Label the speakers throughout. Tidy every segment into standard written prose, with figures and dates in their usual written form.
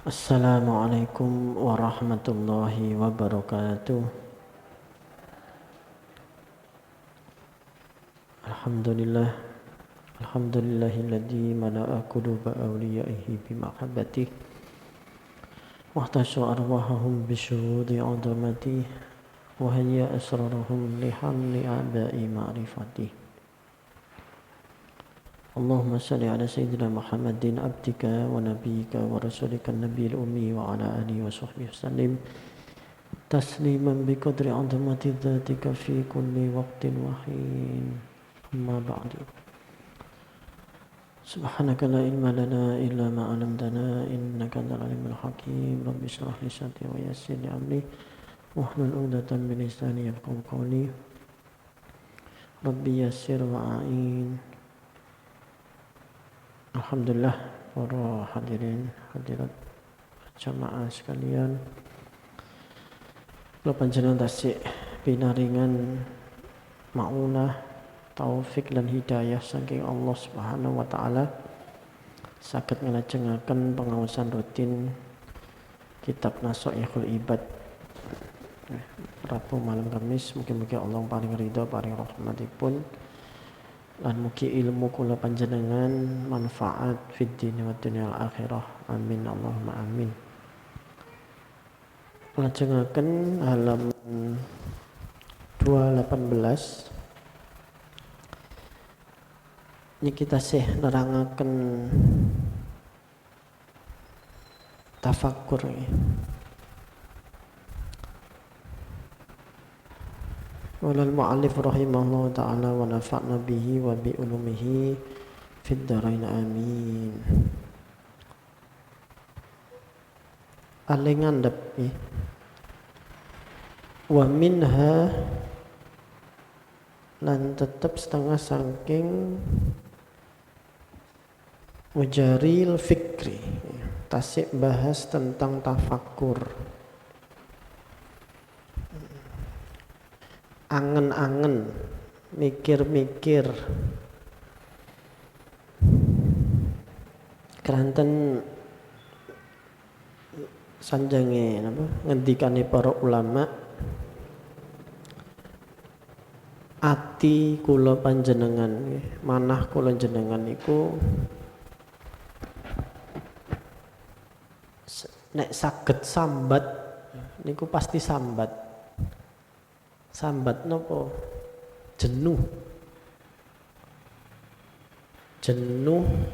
Speaker 1: Assalamualaikum warahmatullahi wabarakatuh. Alhamdulillah, alhamdulillahilladzi mala'a quluba awliyaihi bimahabbatih wa ihtasha arwahahum bisyuhudi 'azamati wa hayya asrarahum lihamli aba'i ma'rifatih. Allahumma salli ala sayyidina Muhammadin abdika wa nabiyyika wa rasulika an-nabiyil ummi wa ala alihi wa sahbihi wasallim tasliman biqadri 'azamati dzatika fi kulli waqtin wa hin. Amma ba'du. Subhanaka la ilma lana illa ma 'allamtana innaka antal alimul hakim. Rabbi shrah li sadri wa yassir li amri wahlul 'uqdatam min lisani yafqahu qawli. Rabbi yassir wa a'in. Alhamdulillah para hadirin hadirat jamaah sekalian, kula panjenengan tasik pinaringan maunah taufik lan hidayah saking Allah Subhanahu wa taala saged nglajengaken pengaosan rutin kitab Nashaikhul Ibad Rabu malam Kamis. Mugi-mugi Allah paring ridha paring rahmatipun lan mugi ilmu kula panjenengan manfaat fid dini wa dunyal akhirah. Amin Allahumma amin. Lajengaken halaman 218. Ini kita nerangaken tafakkur ya. Walal mu'allif rahimahullah ta'ala wa nafa'na bihi wa bi ulumihi fid dharain amin. Alengandep ya. Wa minha lan tetap setengah saking wajaril fikri ya. Tasik bahas tentang tafakkur, angen-angen, mikir-mikir, keranten sanjange napa ngendikane para ulama, ati kula panjenengan manah kula jenengan niku nek saged sambat niku pasti sambat nopo jenuh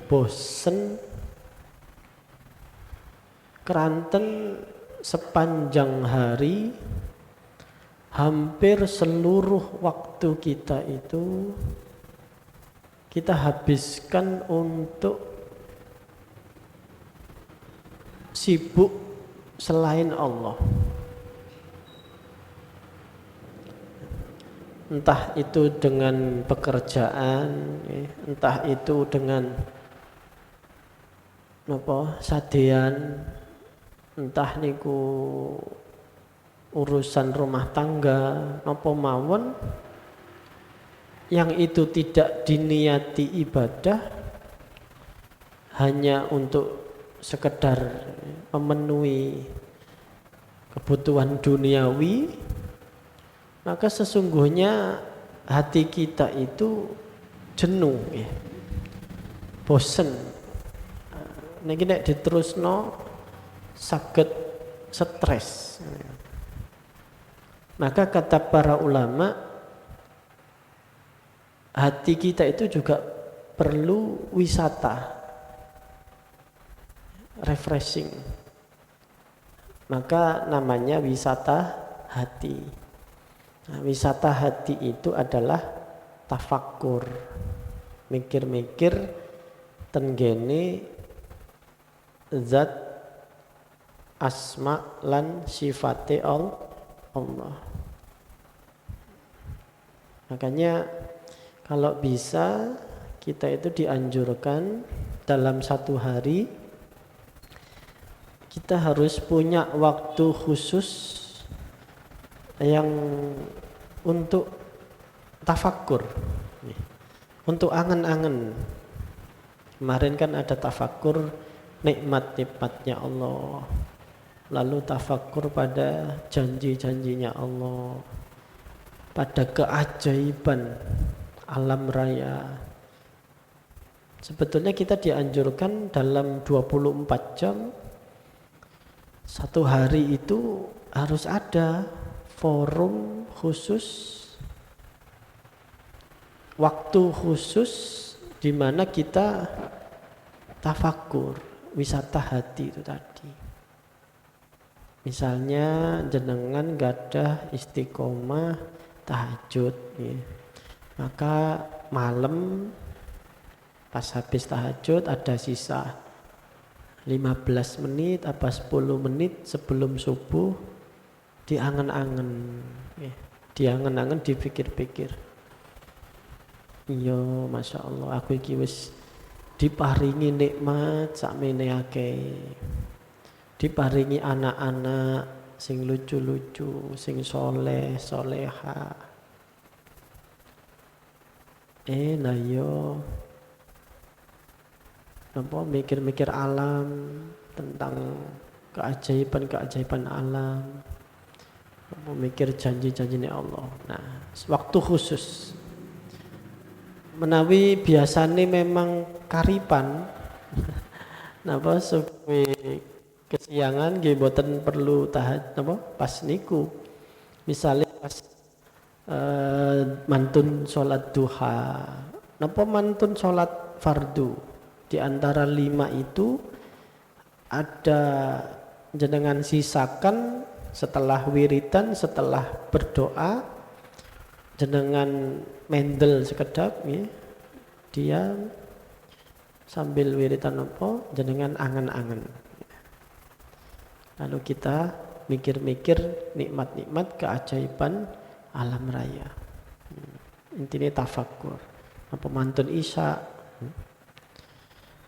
Speaker 1: bosen keranten sepanjang hari hampir seluruh waktu kita itu kita habiskan untuk sibuk selain Allah. Entah itu dengan pekerjaan, entah itu dengan sadean, entah niku urusan rumah tangga, napa mawon yang itu tidak diniati ibadah, hanya untuk sekedar memenuhi kebutuhan duniawi, maka sesungguhnya hati kita itu jenuh ya. Bosen. Niki nek diterusno saged stres. Maka kata para ulama, hati kita itu juga perlu wisata, refreshing. Maka namanya wisata hati. Nah, wisata hati itu adalah tafakkur, mikir-mikir tenggene zat asma lan sifate Allah. Makanya kalau bisa kita itu dianjurkan dalam satu hari kita harus punya waktu khusus yang untuk tafakkur, untuk angen-angen. Kemarin kan ada tafakkur nikmat-nikmatnya Allah, lalu tafakkur pada janji-janjinya Allah, pada keajaiban alam raya. Sebetulnya kita dianjurkan dalam 24 jam satu hari itu harus ada forum khusus, waktu khusus di mana kita tafakur, wisata hati itu tadi. Misalnya jenengan gadah istiqomah tahajud, ya. Maka malam pas habis tahajud ada sisa 15 menit apa 10 menit sebelum subuh, diangen-angen, ya. Diangen-angen, dipikir-pikir. Iya, Masya Allah, aku iki wis diparingi nikmat sakmene akeh, diparingi anak-anak sing lucu-lucu, sing soleh, soleha. Nah yo apa mikir-mikir alam, tentang keajaiban-keajaiban alam, apa mikir janji-janjinya Allah. Nah, waktu khusus menawi biasane memang karipan napa suwe kesiangan nggih mboten perlu tahajud napa pas niku. Misalnya pas mantun sholat duha, napa mantun sholat fardu, di antara 5 itu ada jenengan sisakan setelah wiritan, setelah berdoa, jenengan mendel sekedap, ya. Dia sambil wiritan apa, jenengan angen-angen. Lalu kita mikir-mikir nikmat-nikmat keajaiban alam raya. Intinya tafakur. Apa mantun isya,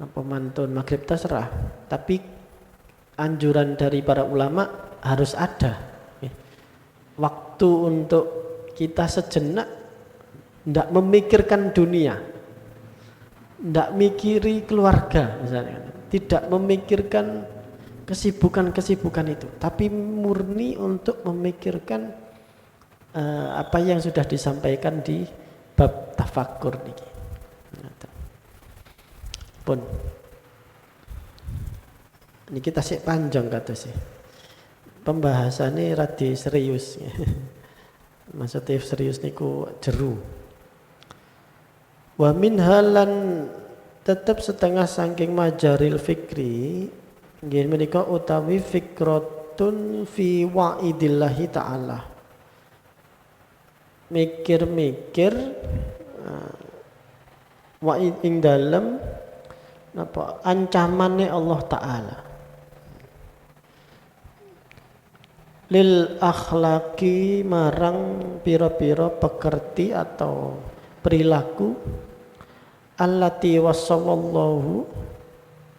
Speaker 1: apa mantun maghrib, terserah. Tapi anjuran dari para ulama harus ada waktu untuk kita sejenak, tidak memikirkan dunia, tidak mikiri keluarga misalnya, tidak memikirkan kesibukan-kesibukan itu, tapi murni untuk memikirkan apa yang sudah disampaikan di bab tafakur niki. Pun ini kita sih panjang kata sih pembahasannya radi serius. Maksudnya serius niku jeru. Wa min halan tetap setengah saking majaril fikri nggih menika utawi fikratun fi wa'idillahi ta'ala. Mikir-mikir wa'id ing dalem napa ancamannya Allah Ta'ala lil akhlaki marang pira-pira pekerti atau perilaku allati wasawallahu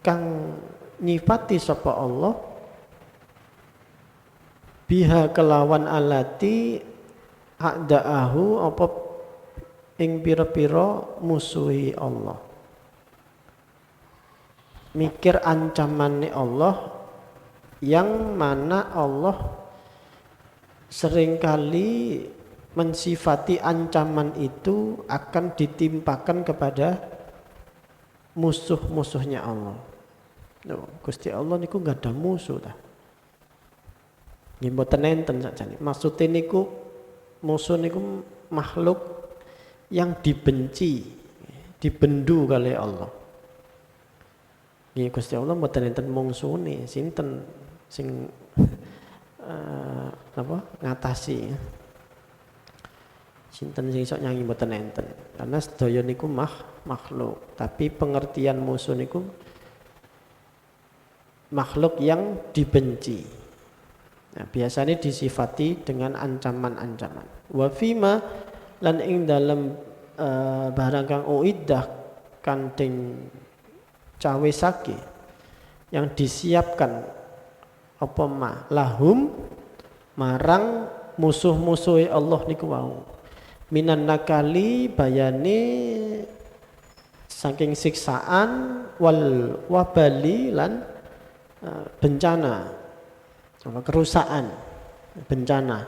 Speaker 1: kang nyifati sapa Allah biha kelawan alati a'da'ahu apa ing pira-pira musuhi Allah. Mikir ancamannya Allah yang mana Allah seringkali mensifati ancaman itu akan ditimpakan kepada musuh-musuhnya Allah. Gusti Allah niku nggak ada musuh ta. Nggih mboten enten sakjane. Maksudnya niku musuh niku makhluk yang dibenci, dibendu kali Allah. Nggih Gusti Allah mboten enten mungsune, sinten sing apa ngatasi. Sinten sing iso nyanyi mboten enten. Karena sedaya niku makhluk, tapi pengertian musuh niku makhluk yang dibenci. Nah, biasanya disifati dengan ancaman-ancaman. Wa fima lan ing dalam barang kang uiddah kanting cawesake yang disiapkan apa ma lahum marang musuh-musuhi Allah niku wau. Minan nakali bayane saking siksaan wal wabali lan bencana, kerusakan, bencana.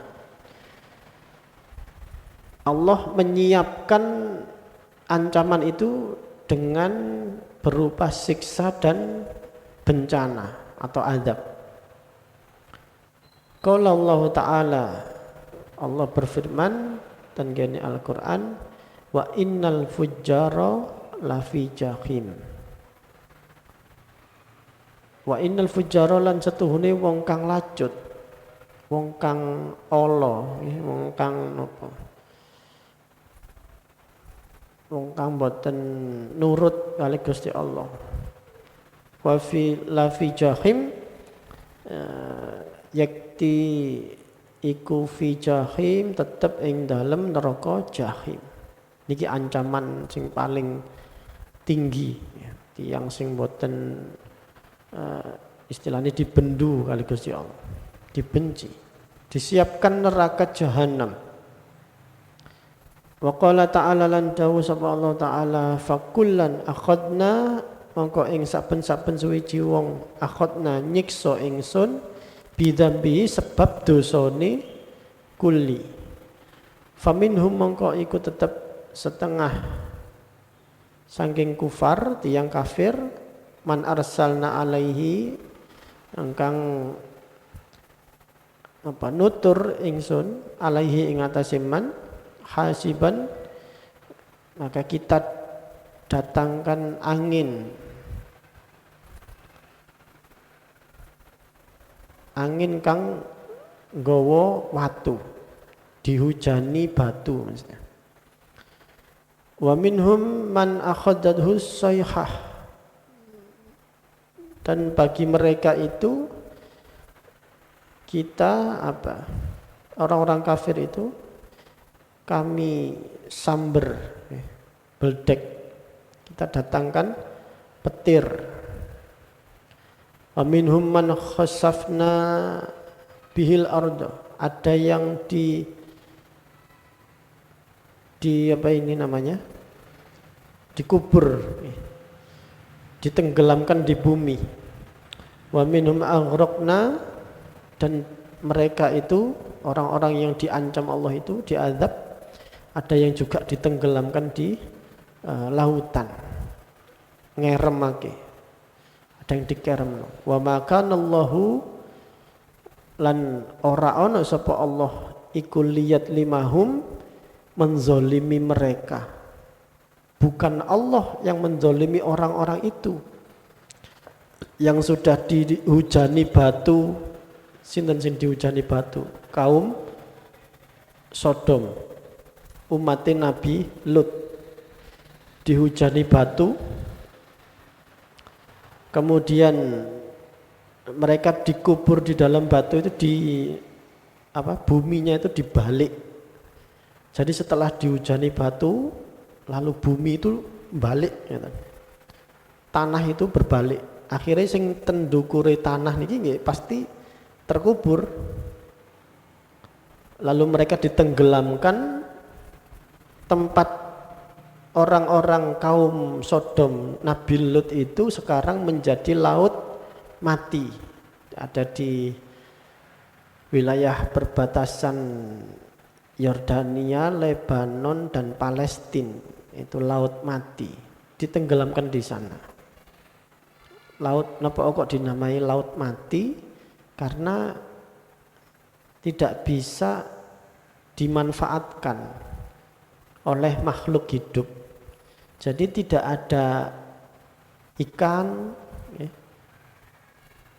Speaker 1: Allah menyiapkan ancaman itu dengan berupa siksa dan bencana atau azab. Qala Allah Ta'ala, Allah berfirman dan gini Al-Quran, wa innal fujjara lafi jahim. Wa innal fujjara lan setuhune wong kang lacut, wong kang ala, wong kang napa? Wong kang boten nurut kali Gusti Allah. Wa fi lafi jahim yakti iku fi jahim tetep ing dalem neraka jahim. Niki ancaman sing paling tinggi ya. Tiyang sing boten istilahnya dibendu kali Gusti Allah, dibenci, disiapkan neraka jahanam. Wa qala ta'ala lan dawu sapa Allah Ta'ala fakullan akhadna mongko ing saben-saben suwiji wong akhadna nyiksa ingsun bidzambi sebab dosane kulli. Faminhum mongko iku tetep setengah saking kufar tiyang kafir man arsalna alaihi engkang nutur ingsun alaihi ing atase man hasiban, maka kita datangkan angin kang nggawa watu, dihujani batu maksudnya. Wa minhum man akhadathu sayhah, dan bagi mereka itu kita orang-orang kafir itu kami samber, beldek, kita datangkan petir. Wa minhum man khasafna bihil arda, ada yang di dikubur, ditenggelamkan di bumi. Wa minhum aghraqna, dan mereka itu orang-orang yang diancam Allah itu diazab, ada yang juga ditenggelamkan di lautan, ngeremake, ada yang dikerem. Wa makanallahu lan ora ana sapa Allah iku liyat limahum menzolimi mereka. Bukan Allah yang menzolimi orang-orang itu yang sudah dihujani batu. Sinten sing dihujani batu? Kaum Sodom, umat Nabi Lut dihujani batu, kemudian mereka dikubur di dalam batu itu, buminya itu dibalik. Jadi setelah dihujani batu, lalu bumi itu balik, ya, tanah itu berbalik. Akhirnya sing tendukure tanah niki pasti terkubur. Lalu mereka ditenggelamkan. Tempat orang-orang kaum Sodom Nabi Lut itu sekarang menjadi laut mati. Ada di wilayah perbatasan Yordania, Lebanon dan Palestina. Itu laut mati, ditenggelamkan di sana. Laut napa kok dinamai laut mati? Karena tidak bisa dimanfaatkan oleh makhluk hidup. Jadi tidak ada ikan,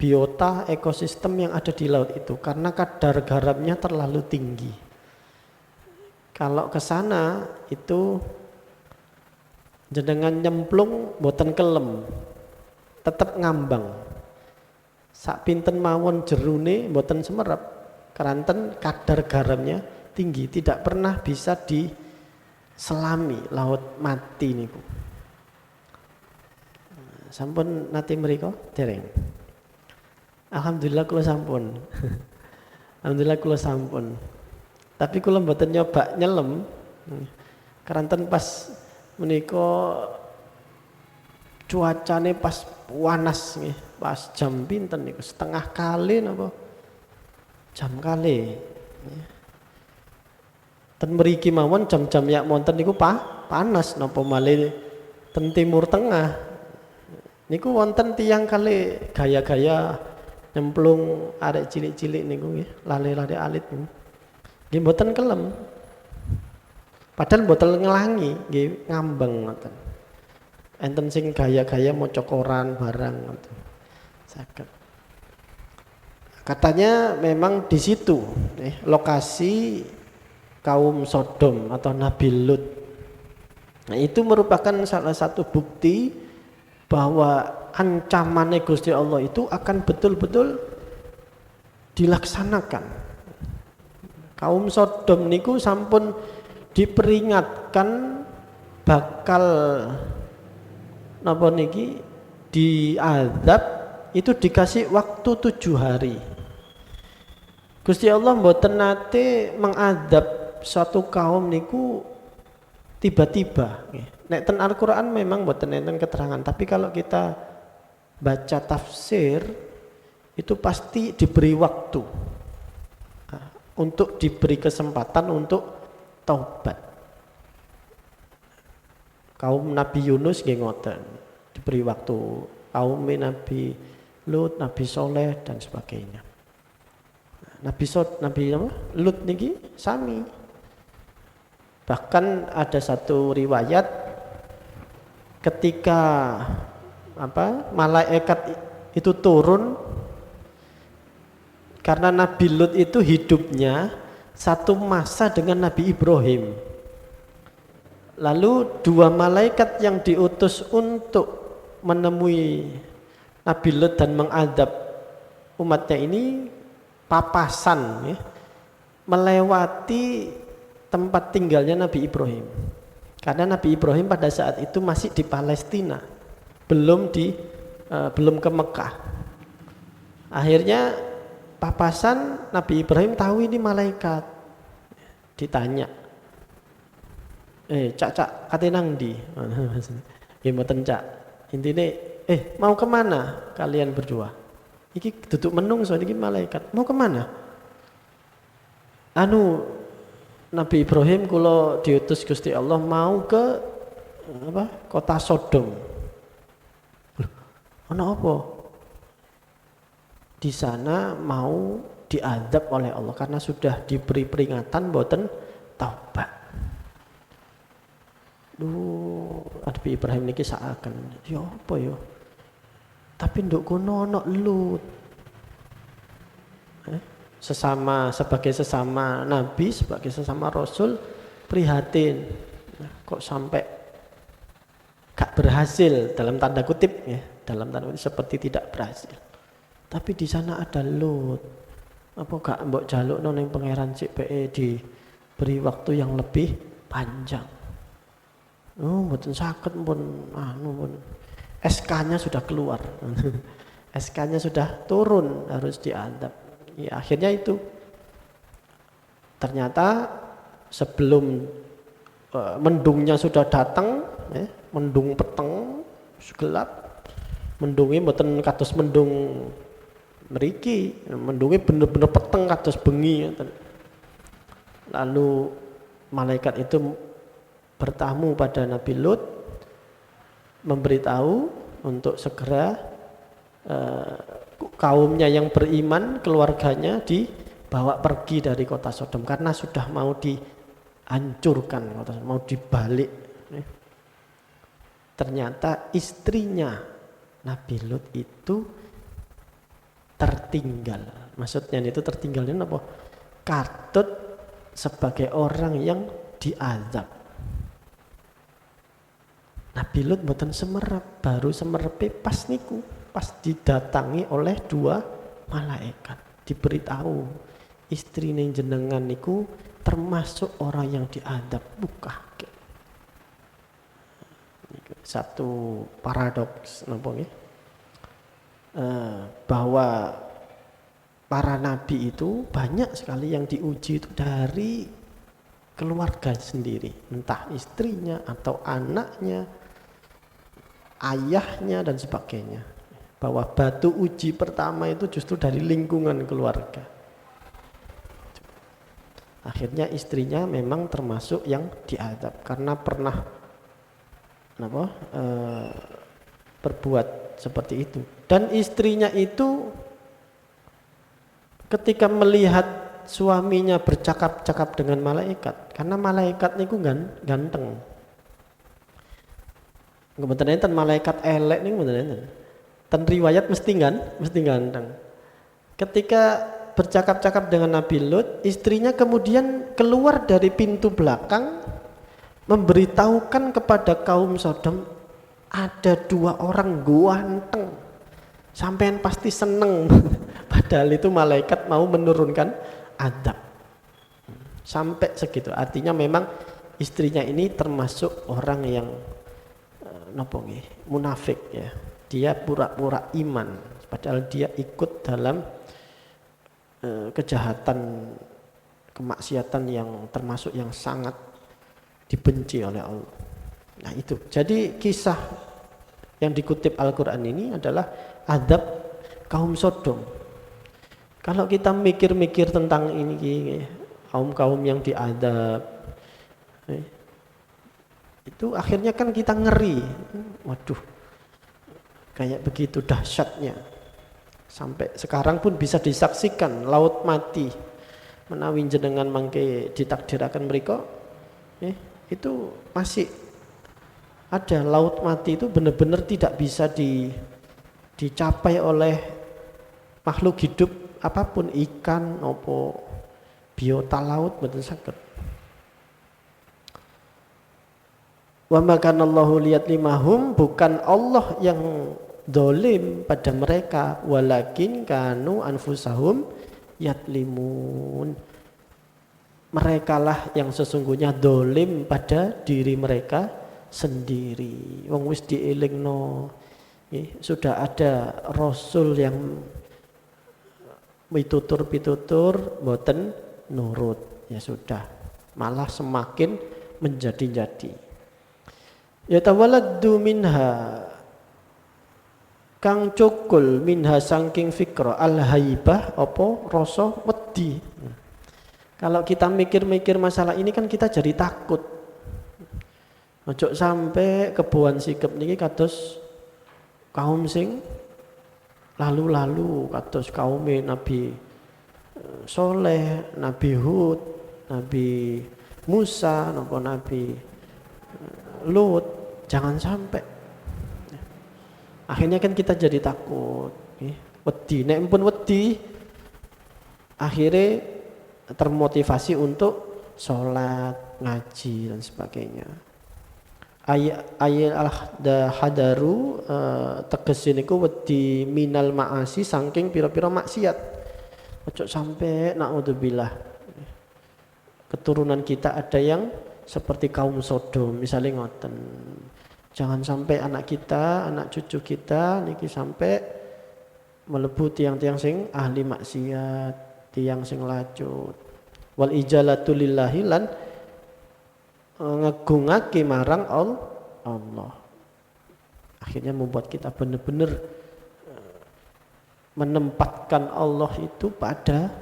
Speaker 1: biota, ekosistem yang ada di laut itu karena kadar garamnya terlalu tinggi. Kalau ke sana itu jenengan nyemplung boten kelem, tetap ngambang. Sak pinten mawon jerune boten semerap, keranten kadar garamnya tinggi, tidak pernah bisa diselami laut mati niku. Sampun nate mriko dereng. Alhamdulillah kula sampun. Alhamdulillah kula sampun. Tapi kula mboten nyoba nyelem. Keranten pas menika cuacane pas panas nggih, pas jam pinten niku setengah kali napa jam kali. Ten mriki mawon jam-jam yak monten niku panas napa malih ten Timur Tengah. Niku wonten tiyang kali gaya-gaya nyemplung arek cilik-cilik niku nggih, lale-lale alit niku. Nggih mboten kelem. Padahal mboten ngelangi, nggih ngambeng ngoten. Enten sing gaya-gaya maca koran barang ngoten. Saged. Katanya memang di situ lokasi kaum Sodom atau Nabi Lut. Nah, itu merupakan salah satu bukti bahwa ancaman Gusti Allah itu akan betul-betul dilaksanakan. Kaum Sodom niku sampun diperingatkan bakal napa niki diazab, itu dikasih waktu 7 hari. Gusti Allah mboten nate mengadab suatu kaum niku tiba-tiba. Nek ten Al-Qur'an memang mboten enten keterangan, tapi kalau kita baca tafsir itu pasti diberi waktu untuk diberi kesempatan untuk taubat. Kaum Nabi Yunus nggih ngoten, diberi waktu. Kaum Nabi Lut, Nabi Soleh dan sebagainya. Nabi Lut niki sami. Bahkan ada satu riwayat ketika malaikat itu turun, karena Nabi Lut itu hidupnya satu masa dengan Nabi Ibrahim. Lalu 2 malaikat yang diutus untuk menemui Nabi Lut dan mengadab umatnya ini papasan melewati tempat tinggalnya Nabi Ibrahim. Karena Nabi Ibrahim pada saat itu masih di Palestina, belum ke Mekah. Akhirnya papasan Nabi Ibrahim tahu ini malaikat. Ditanya, cak kate nang ndi? Nggih mboten cak. Intine mau kemana kalian berdua? Iki duduk menungso niki malaikat. Mau kemana? Nabi Ibrahim kula diutus Gusti Allah mau ke kota Sodom. Ana apa? Di sana mau diazab oleh Allah karena sudah diberi peringatan mboten taubat. Nabi Ibrahim niki sakaken, ya apa ya? Tapi nduk kono ana Lut. Sebagai sesama nabi, sebagai sesama rasul prihatin. Kok sampai gak berhasil dalam tanda kutip seperti tidak berhasil. Tapi di sana ada Lut. Apa gak mbok jalukno ning pangeran CPE diberi waktu yang lebih panjang. Mboten saged pun SK-nya sudah keluar. SK-nya sudah turun, harus diadab. Ya, akhirnya itu ternyata sebelum mendungnya sudah datang, mendung peteng gelap, mendungnya mboten kados mendung mriki, mendungnya bener-bener peteng kados bengi. Lalu malaikat itu bertamu pada Nabi Lut, memberitahu untuk segera kaumnya yang beriman, keluarganya dibawa pergi dari kota Sodom karena sudah mau dihancurkan, mau dibalik. Ternyata istrinya Nabi Lut itu tertinggal. Maksudnya itu tertinggalnya apa? Katut sebagai orang yang diazab. Nabi Lut mboten semerap, baru semerepe pas niku, pas didatangi oleh 2 malaikat. Diberitahu istrine jenengan niku termasuk orang yang diadab, buka. Satu paradoks napa nggih? Bahwa para nabi itu banyak sekali yang diuji itu dari keluarga sendiri, entah istrinya atau anaknya. ayahnya dan sebagainya. Bahwa batu uji pertama itu justru dari lingkungan keluarga. Akhirnya istrinya memang termasuk yang diadab karena pernah berbuat seperti itu. Dan istrinya itu ketika melihat suaminya bercakap-cakap dengan malaikat, karena malaikat niku ganteng. Kebetulan enten malaikat elek niku mboten enten. Ten riwayat mesti ganteng. Ketika bercakap-cakap dengan Nabi Lut, istrinya kemudian keluar dari pintu belakang memberitahukan kepada kaum Sodom, ada 2 orang ganteng. Sampean pasti seneng. Padahal itu malaikat mau menurunkan adab. Sampai segitu. Artinya memang istrinya ini termasuk orang yang munafik ya. Dia pura-pura iman, padahal dia ikut dalam kejahatan, kemaksiatan yang termasuk yang sangat dibenci oleh Allah. Nah itu, jadi kisah yang dikutip Al-Quran ini adalah adab kaum Sodom. Kalau kita mikir-mikir tentang ini, kaum-kaum yang diadab, itu akhirnya kan kita ngeri. Waduh, kayak begitu dahsyatnya. Sampai sekarang pun bisa disaksikan laut mati menawi jenengan mangke ditakdirakan mereka, itu masih ada. Laut mati itu benar-benar tidak bisa dicapai oleh makhluk hidup apapun, ikan opo biota laut betul saged. Wa makanallahu liyadlimahum, bukan Allah yang dolim pada mereka, walakin kanu anfusahum yadlimun. Merekalah yang sesungguhnya dolim pada diri mereka sendiri. Wong wis dielingno, sudah ada Rasul yang pitutur boten nurut, ya sudah, malah semakin menjadi-jadi. Yatawaladdu minha, kang cukul minha sangking fikra al-haibah apa rasa wedi. Kalau kita mikir-mikir masalah ini kan kita jadi takut. Ojo sampai kebuan sikep niki kados kaum sing lalu-lalu, kados kaum Nabi Soleh, Nabi Hud, Nabi Musa, Nabi Lut. Jangan sampai. Akhirnya kan kita jadi takut, wedi. Nek pun wedi, akhirnya termotivasi untuk sholat, ngaji dan sebagainya. Ayat al-hadaru tegesin niku wedi minal ma'asi saking pira-pira maksiat. Ojo sampai naudzubillah keturunan kita ada yang seperti kaum Sodom misalnya ngoten. Jangan sampai anak kita, anak cucu kita niki sampai melebu tiang-tiang sing ahli maksiat, tiang sing lacut. Wal ijalatu lillahi lan ngegungake marang Allah. Akhirnya membuat kita benar-benar menempatkan Allah itu pada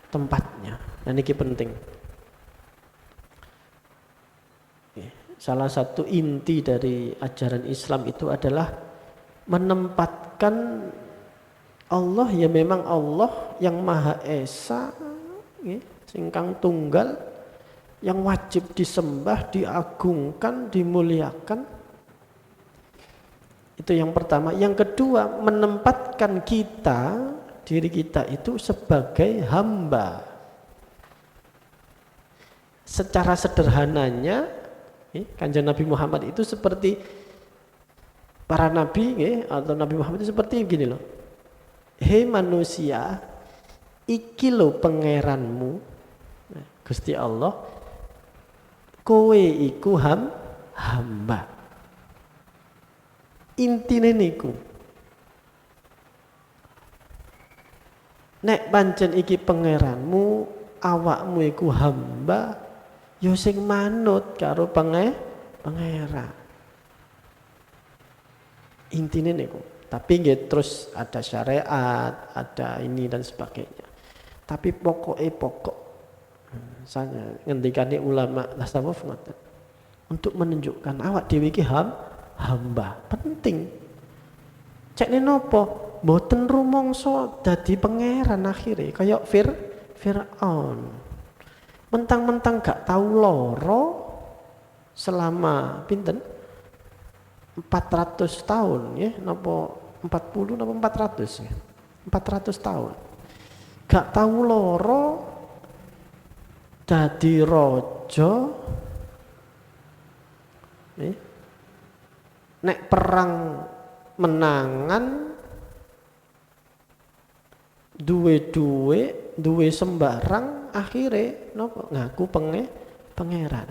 Speaker 1: tempatnya. Nah niki penting. Salah satu inti dari ajaran Islam itu adalah menempatkan Allah, ya memang Allah yang Maha Esa, singkang tunggal, yang wajib disembah, diagungkan, dimuliakan. Itu yang pertama. Yang kedua, menempatkan kita, diri kita itu sebagai hamba. Secara sederhananya, Kanjeng Nabi Muhammad itu seperti para nabi, atau Nabi Muhammad itu seperti gini loh. Hei manusia, iki lo pangeranmu, Gusti Allah, kowe iku hamba. Intine niku. Nek pancen iki pangeranmu, awakmu iku hamba, yo sing manut karo pangeran. Intinya niku. Tapi nggih terus ada syariat, ada ini dan sebagainya. Tapi pokok saya ngendikane ulama tasawuf ngoten. Untuk menunjukkan awak dhewe iki hamba, penting. Cekne nopo? Mboten rumangsa dadi pangeran akhire kaya Firaun. Mentang-mentang gak tahu loro selama pinten? 400 tahun ya, napa 40 napa 400 ya. 400 tahun. Gak tahu loro dadi raja. Nek perang menangan duwe sembarang akhire napa ngaku pangeran.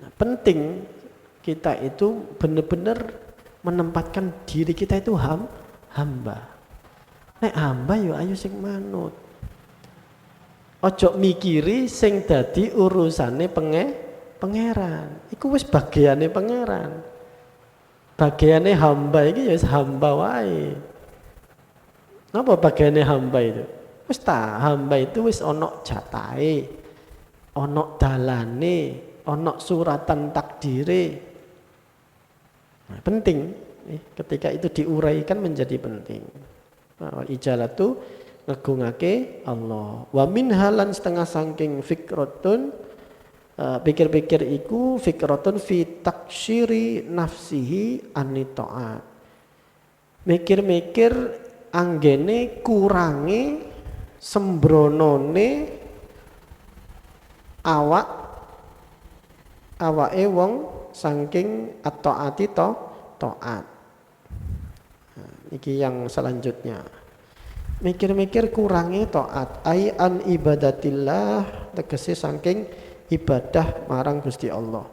Speaker 1: Nah, penting kita itu benar-benar menempatkan diri kita itu hamba. Nek hamba yo ayo sing manut. Ojo mikiri sing dadi urusane pangeran. Iku wis bagiane pangeran. Bagiane hamba iki ya wis hamba wae. Napa bagiane hamba itu? Wis hamba itu wis ana jatahe, ana dalane, ana suratan takdire. Nah, penting ketika itu diuraikan menjadi penting. Ijalatu ngegungake Allah. Wa min halan setengah saking fikratun pikir-pikir iku fikratun fi taksyiri nafsihi anitaat. Mikir-mikir anggene kurangi sembronone awake wong saking at-taati taat. Iki yang selanjutnya. Mikir-mikir kurangi taat ai an ibadatillah tegese saking ibadah marang Gusti Allah.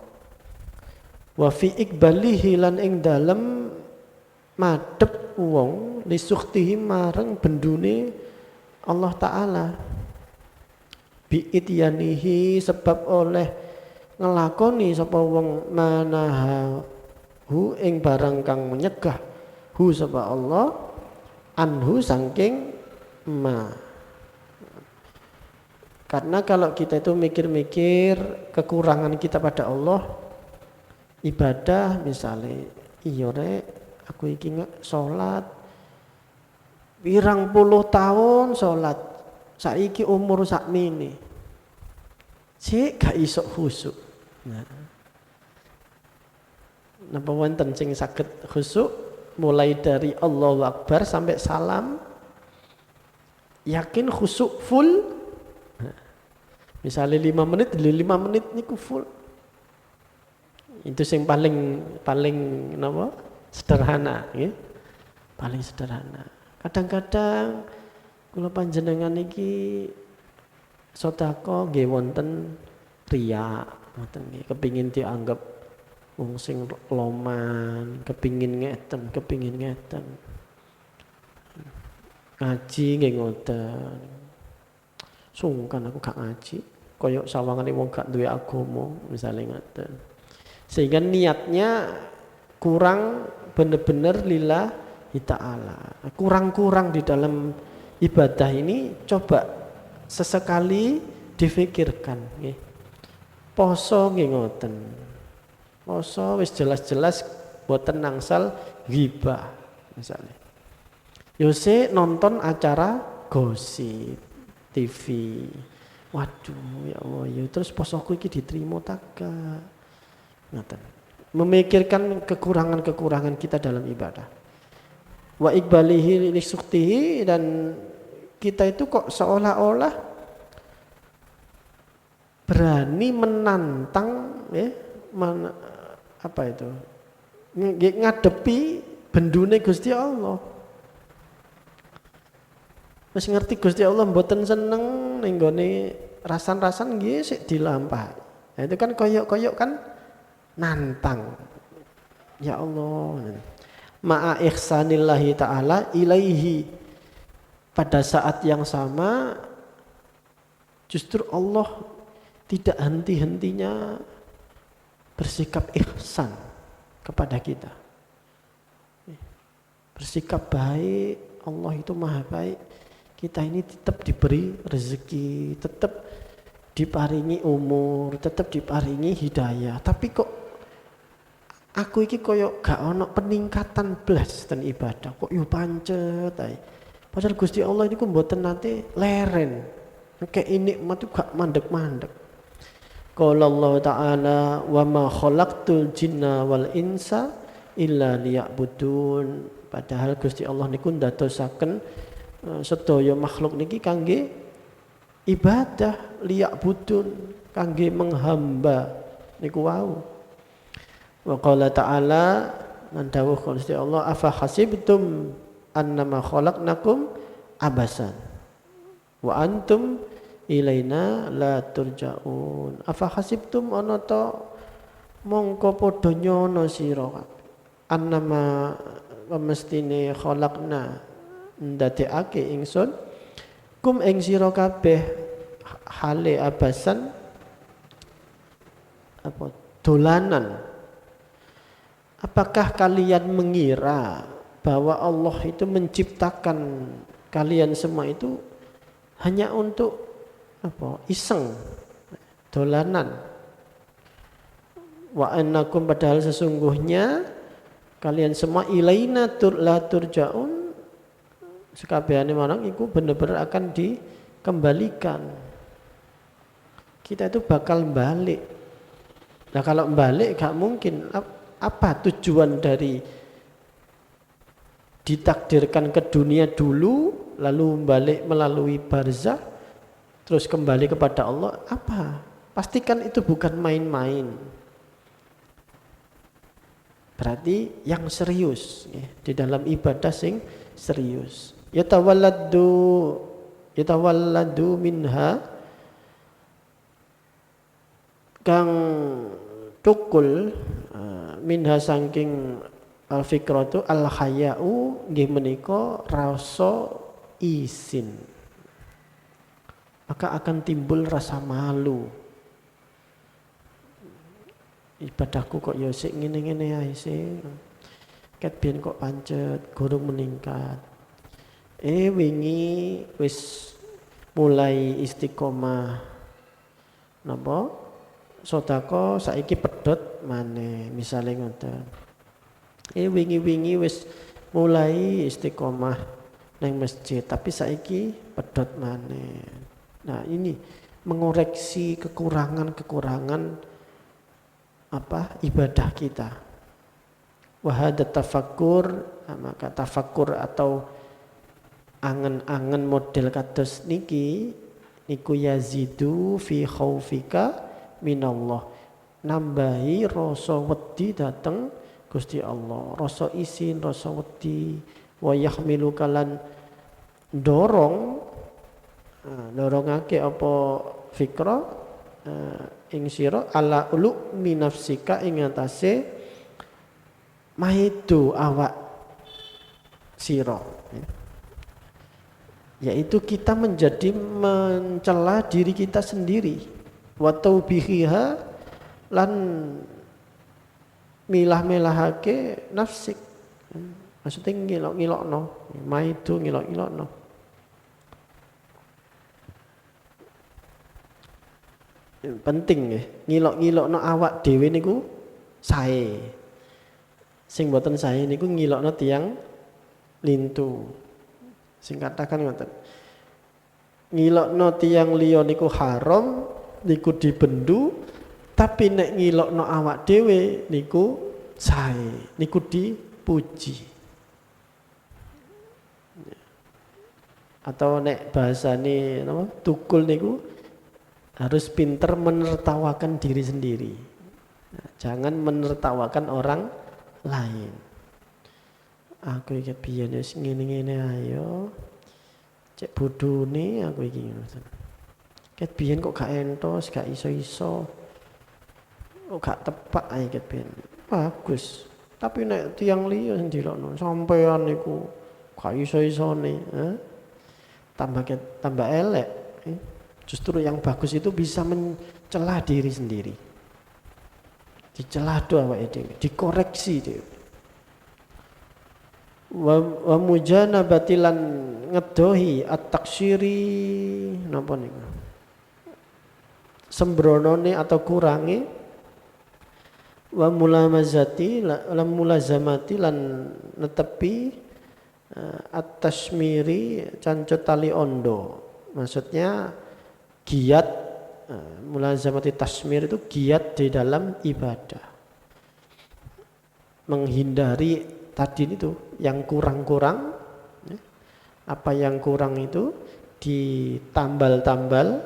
Speaker 1: Wa fi iqbalihi lan ing dalem madhep wong lisuktihi marang bendune Allah Ta'ala bi ityanihi sebab oleh ngelakoni sapa wong manahu ing barang kang menyegah hu sapa Allah anhu saking ma. Karena kalau kita itu mikir-mikir kekurangan kita pada Allah, ibadah misalnya iya rek aku iki salat pirang puluh tahun salat saiki umur sakmene sik gak iso khusyuk. Napa wonten sing saged khusyuk mulai dari Allahu Akbar sampai salam yakin khusyuk full. Misalnya 5 menit niku full. Itu yang paling napa? Sederhana, ya. Paling sederhana. Kadang-kadang kula panjenengan iki sedekah nggih wonten riya, ngoten nggih, kepingin dianggap wong sing loman, kepingin ngeten. Ngaji nggih ngoten. Sungkan aku gak ngaji, koyok sawangane wong gak duwe agama, misalnya ngoten. Sehingga niatnya kurang benar-benar lillahi ta'ala. Kurang-kurang di dalam ibadah ini coba sesekali difikirkan nggih. Poso nggih ngoten. Poso wis jelas-jelas boten nangsal ghibah misalnya. Yose nonton acara gosip TV. Waduh ya Allah ya terus posoku iki diterima tak gak. Ngoten. Memikirkan kekurangan-kekurangan kita dalam ibadah. Wa iqbalihi li suktihi dan kita itu kok seolah-olah berani menantang ya apa itu ngadepi bendune Gusti Allah. Wis ngerti Gusti Allah mboten seneng ning gone rasan-rasan nggih sik dilampahi. Nah itu kan koyok-koyok kan nantang. Ya Allah. Ma'a ihsanillahi ta'ala ilaihi. Pada saat yang sama justru Allah tidak henti-hentinya bersikap ihsan kepada kita. Bersikap baik, Allah itu maha baik. Kita ini tetap diberi rezeki, tetap diparingi umur, tetap diparingi hidayah. Tapi kok aku iki koyo gak ono peningkatan blas ten ibadah. Kok yo pancet ae. Padahal Gusti Allah niku mboten nate leren. Kayak nikmat itu gak mandek-mandek. Qala Allah Ta'ala wa ma khalaqtul jinna wal insa illa liya'budun. Padahal Gusti Allah niku ndadosaken sedaya makhluk niki kangge ibadah, liya'budun, kangge menghamba niku wau. Wa qala ta'ala lan dawuh Gusti Allah afa hasibtum annama khalaqnakum abasan wa antum ilaina la turja'un. Afa hasibtum ana ta mongko padha nyono sira annama mestine khalaqna ndadekake ingsun kum ing sira kabeh hale abasan apa dolanan. Apakah kalian mengira bahwa Allah itu menciptakan kalian semua itu hanya untuk apa? Iseng, dolanan. Wa annakum padahal sesungguhnya kalian semua ilaina la turja'un, sekabehane marang iku bener-bener akan dikembalikan. Kita itu bakal balik. Nah kalau balik gak mungkin. Apa tujuan dari ditakdirkan ke dunia dulu lalu balik melalui barzah terus kembali kepada Allah? Apa? Pastikan itu bukan main-main. Berarti yang serius ya, di dalam ibadah sing serius. Yatawalladu minha kang tukul minha saking al-fikratu al-haya'u nggih menika rasa isin. Maka akan timbul rasa malu. Ibadahku kok ya sik ngene-ngene ae sih. Ket biyen kok pancet gurung meningkat. Wingi wis mulai istiqomah. Napa? Sodako saiki pedhot maneh misale ngoten. Wingi-wingi wis mulai istiqomah nang masjid tapi saiki pedhot maneh. Nah, ini mengoreksi kekurangan-kekurangan apa ibadah kita. Wahada tafakkur, maka tafakkur atau angen-angen model kados niki niku yazidu fi khaufika minallah, nambahi rasa wedi dateng Gusti Allah, rasa isin, rasa wedi, wa yahmilu kalan dorongake apa fikra ing sira ala ulu minafsika ing atase maidu awak sira, yaitu kita menjadi mencela diri kita sendiri. Wa taubihiha lan milah-milahake nafsik. Maksudnya ngilok-ngilokno, maidu ngilok-ngilokno. Penting nggih, ngilok-ngilokno awak dhewe niku sae. Sing mboten sae niku ngilokno tiyang lintu. Sing katakan ngoten. Ngilokno tiyang liya niku haram, niku dibendu, tapi nek ngilokno awak dhewe niku sae, niku dipuji. Atau nek bahasane napa tukul niku harus pinter menertawakan diri sendiri. Jangan menertawakan orang lain. Aku iki biyen wis ngene-ngene ayo. Cek bodhone aku iki ngoten. Ket biyen kok gak entos, gak iso-iso. Kok gak tepak ae ket biyen. Bagus. Tapi nek tiyang liya sing dilokno sampean niku gak iso-isone, tambah elek. Justru yang bagus itu bisa mencela diri sendiri. dicelah do awake dhewe, dikoreksi dhewe. Wa mujanabatilan ngedohi at-taksyiri napa niku? Sembronone atau kurangi wa mulazamati lan netepi at-tasmiri cancut tali ondo. Maksudnya giat mulazamati tasmir itu giat di dalam ibadah. Menghindari tadi itu yang kurang-kurang, apa yang kurang itu ditambal-tambal,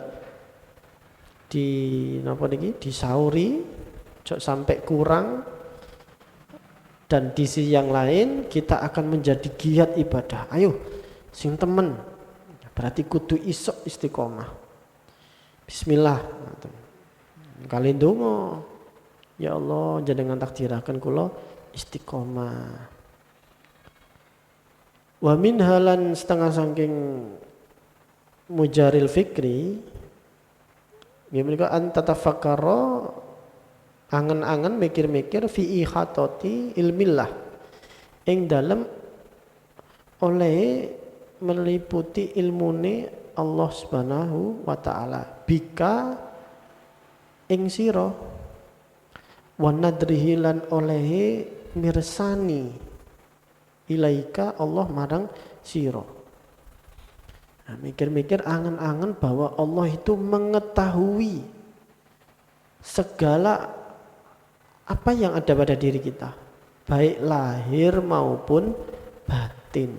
Speaker 1: disauri, sampai kurang, dan di sisi yang lain kita akan menjadi giat ibadah. Ayo, sing temen, berarti kudu isok istiqomah. Bismillah. Kali ndonga, ya Allah jenengan takdiraken kula istiqomah. Wa min halan setengah saking mujaril fikri, mereka antatafakaro angen-angen mikir-mikir fi ihatoti ilmillah ing dalam oleh meliputi ilmune Allah Subhanahu wa taala bika ing sira wa nadrihi lan oleh mirsani ilaika Allah marang sira. Nah, mikir-mikir angen-angen bahwa Allah itu mengetahui segala apa yang ada pada diri kita, baik lahir maupun batin.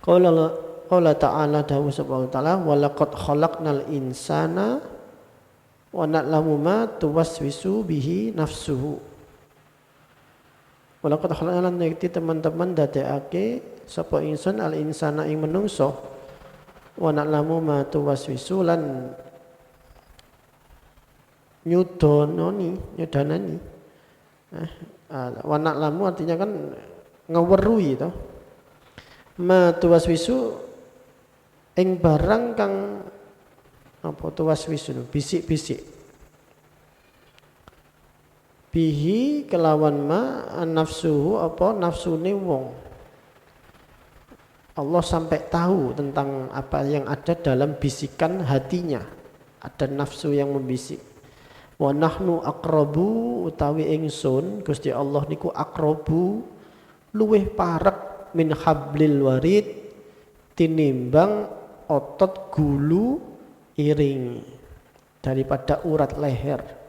Speaker 1: Qala ta'ala dawu subhanahu wa ta'ala wa laqad khalaqnal insana wa na'lamu ma tuwaswisu bihi nafsuhu. Wa laqad khalaqnal nekti teman-teman dadekake sapa insun al insana ing menungso wa na'lamu ma tuwaswisu lan nyudanani wa na'lamu artinya kan ngeweruhi to ma tuwaswisu ing barang kang apa tuwaswisu bisik-bisik bihi kelawan ma nafsuhu apa nafsune wong. Allah sampai tahu tentang apa yang ada dalam bisikan hatinya. Ada nafsu yang membisik. Wa nahnu aqrabu utawi ingsun Gusti Allah niku aqrabu luweh parek min hablil warid tinimbang otot gulu iring daripada urat leher.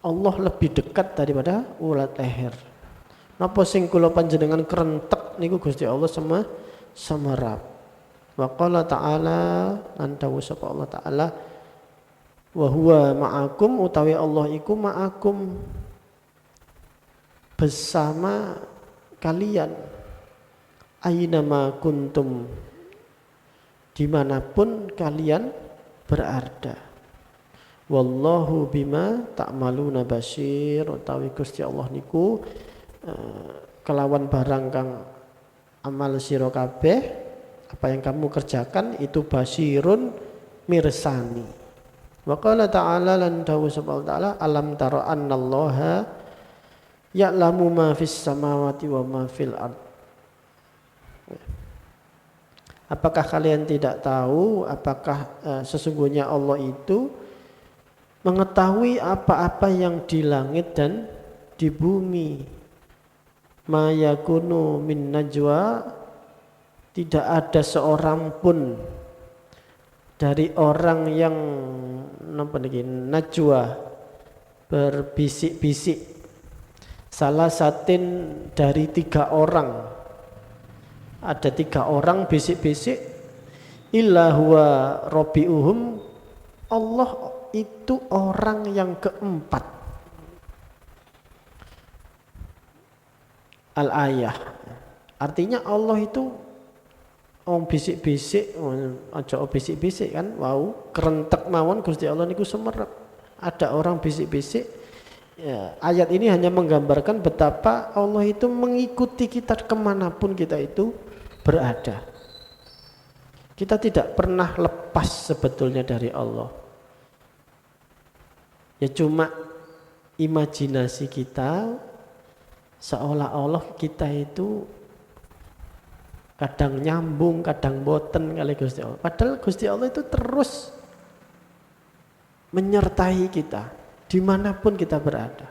Speaker 1: Allah lebih dekat daripada urat leher. Napa sing kula panjenengan kerentek niku Gusti Allah semerap. Wa qala ta'ala lan dawuh sapa Allah taala wa huwa ma'akum utawi Allah iku ma'akum bersama kalian aynama kuntum dimanapun kalian berada. Wallahu bima ta'maluna basyir utawi Gusti Allah niku kelawan barang kang amal sira kabeh apa yang kamu kerjakan itu basirun mirsani. Wa qala ta'ala lan dawu subhanahu wa ta'ala alam tara annallaha ya'lamu ma fis samawati wa ma fil ard. Apakah kalian tidak tahu apakah sesungguhnya Allah itu mengetahui apa-apa yang di langit dan di bumi. Ma yakunu min najwa, tidak ada seorang pun dari orang yang najwa berbisik-bisik salah satin dari 3 orang, ada 3 orang bisik-bisik illa huwa rabbiuhum, Allah itu orang yang keempat. Al-ayah artinya Allah itu bisik-bisik, aja bisik-bisik kan, wow, kerentek mawon Gusti Allah niku semerep. Ada orang bisik-bisik. Ya, ayat ini hanya menggambarkan betapa Allah itu mengikuti kita kemanapun kita itu berada. Kita tidak pernah lepas sebetulnya dari Allah. Ya cuma imajinasi kita seolah-olah kita itu kadang nyambung, kadang boten kali Gusti Allah. Padahal Gusti Allah itu terus menyertai kita dimanapun kita berada.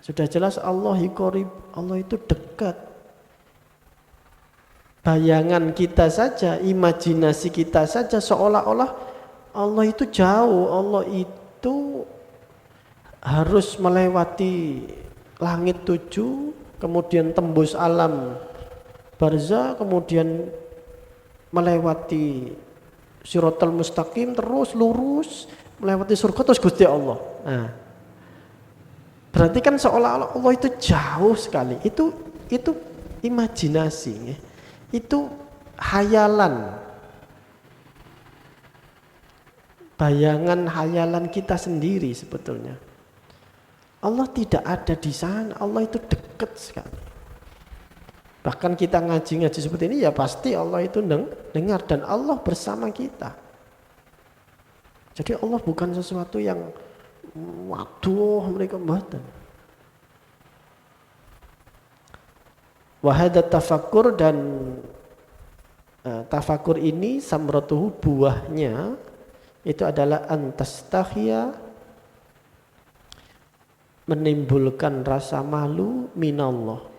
Speaker 1: Sudah jelas Allah qarib, Allah itu dekat. Bayangan kita saja, imajinasi kita saja seolah-olah Allah itu jauh, Allah itu harus melewati langit 7, kemudian tembus alam barzah, kemudian melewati Siratal Mustaqim, terus lurus melewati surga, terus Gusti Allah. Nah, berarti kan seolah-olah Allah itu jauh sekali. Itu imajinasi, itu hayalan, bayangan hayalan kita sendiri sebetulnya. Allah tidak ada di sana, Allah itu dekat sekali. Bahkan kita ngaji-ngaji seperti ini ya pasti Allah itu dengar dan Allah bersama kita. Jadi Allah bukan sesuatu yang waduh mereka mboten. Wahada tafakur, dan tafakur ini samratuhu, buahnya itu adalah antastahya, menimbulkan rasa malu minallah,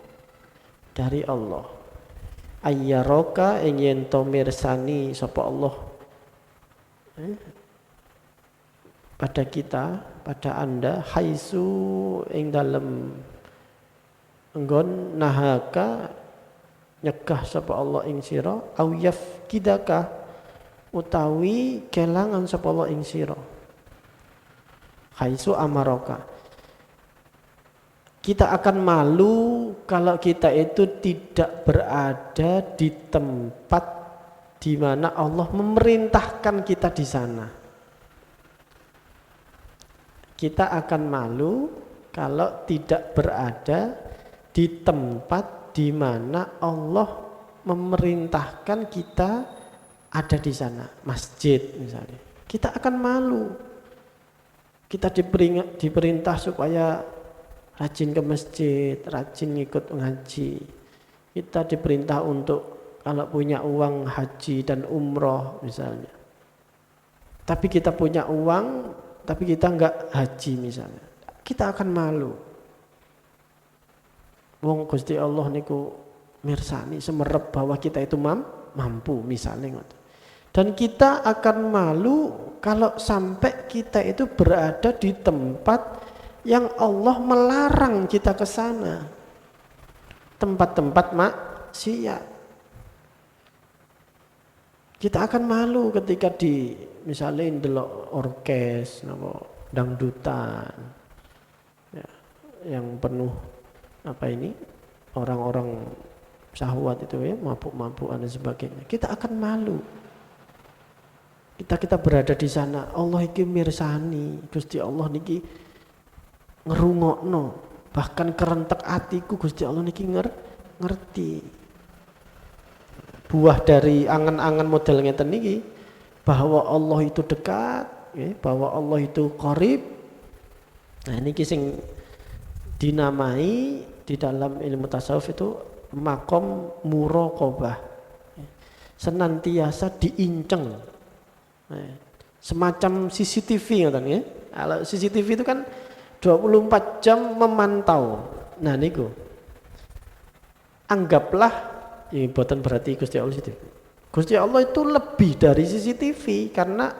Speaker 1: dari Allah. Ayyaroka ingin to mirsani sapa Allah pada kita, pada Anda, haitsu ing dalem enggon nahaka nyegah sapa Allah ing sira, au yafkidaka utawi kelangan sapa Allah ing sira. Haitsu amaroka, kita akan malu kalau kita itu tidak berada di tempat di mana Allah memerintahkan kita di sana. Kita akan malu kalau tidak berada di tempat di mana Allah memerintahkan kita ada di sana. Masjid misalnya. Kita akan malu. Kita diperintah supaya rajin ke masjid, rajin ikut ngaji. Kita diperintah untuk kalau punya uang haji dan umroh misalnya. Tapi kita punya uang, tapi kita enggak haji misalnya. Kita akan malu. Wong Gusti Allah niku mirsani semerep bahwa kita itu mampu misalnya. Dan kita akan malu kalau sampai kita itu berada di tempat yang Allah melarang kita ke sana, tempat-tempat maksiat. Kita akan malu ketika di misalnya ndelok orkes, dangdutan, ya, yang penuh apa ini orang-orang syahwat itu ya, mabuk-mabukan dan sebagainya. Kita akan malu. Kita berada di sana, Allah iki mirsani, Gusti Allah niki ngerungokno, bahkan kerentek atiku Gusti Allah niki ngerti. Buah dari angan-angan model ngeten niki bahwa Allah itu dekat, ya, bahwa Allah itu qarib. Nah niki sing dinamai di dalam ilmu tasawuf itu makom muraqabah, senantiasa diinceng, semacam CCTV ngoten ya. Kalau CCTV itu kan 24 jam memantau. Nah niku anggaplah ini buatan berarti Gusti Allah CCTV. Gusti Allah itu lebih dari CCTV karena